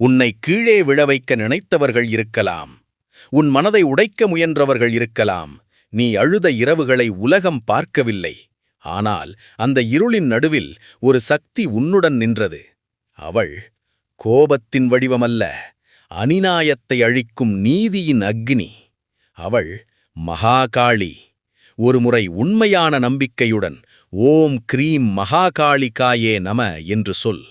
உன்னை கீழே விழவைக்க நினைத்தவர்கள் இருக்கலாம். உன் மனதை உடைக்க முயன்றவர்கள் இருக்கலாம். நீ அழுத இரவுகளை உலகம் பார்க்கவில்லை. ஆனால் அந்த இருளின் நடுவில் ஒரு சக்தி உன்னுடன் நின்றது. அவள் கோபத்தின் வடிவமல்ல, அநியாயத்தை அழிக்கும் நீதியின் அக்னி. அவள் மகாகாளி. ஒருமுறை உண்மையான நம்பிக்கையுடன் ஓம் க்ரீம் மகாகாளிகாயே நம என்று சொல்.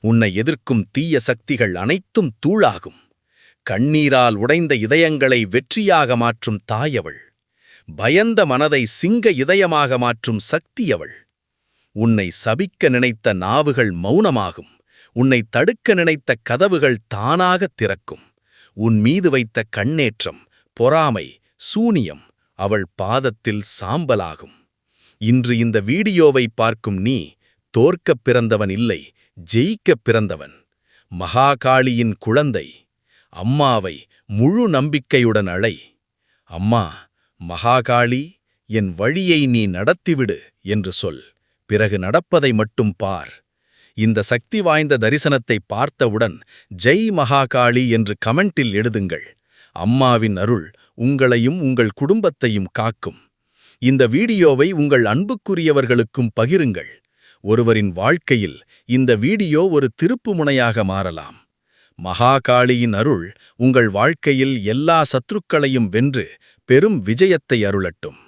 உன்னை எதிர்க்கும் தீய சக்திகள் அனைத்தும் தூளாகும். கண்ணீரால் உடைந்த இதயங்களை வெற்றியாக மாற்றும் தாயவள். பயந்த மனதை சிங்க இதயமாக மாற்றும் சக்தியவள். உன்னை சபிக்க நினைத்த நாவுகள் மௌனமாகும். உன்னை தடுக்க நினைத்த கதவுகள் தானாகத் திறக்கும். உன் மீது வைத்த கண்ணேற்றம், பொறாமை, சூனியம் அவள் பாதத்தில் சாம்பலாகும். இன்று இந்த வீடியோவை பார்க்கும் நீ தோற்கப் பிறந்தவன் இல்லை, ஜெயிக்கப் பிறந்தவன். மகாகாளியின் குழந்தை. அம்மாவை முழு நம்பிக்கையுடன் அழை. அம்மா, மகாகாளி, என் வழியை நீ நடத்திவிடு என்று சொல். பிறகு நடப்பதை மட்டும் பார். இந்த சக்தி வாய்ந்த தரிசனத்தை பார்த்தவுடன் ஜெய் மகாகாளி என்று கமெண்டில் எழுதுங்கள். அம்மாவின் அருள் உங்களையும் உங்கள் குடும்பத்தையும் காக்கும். இந்த வீடியோவை உங்கள் அன்புக்குரியவர்களுக்கும் பகிருங்கள். ஒருவரின் வாழ்க்கையில் இந்த வீடியோ ஒரு திருப்புமுனையாக மாறலாம். மகாகாளியின் அருள் உங்கள் வாழ்க்கையில் எல்லா சத்துருக்களையும் வென்று பெரும் விஜயத்தை அருளட்டும்.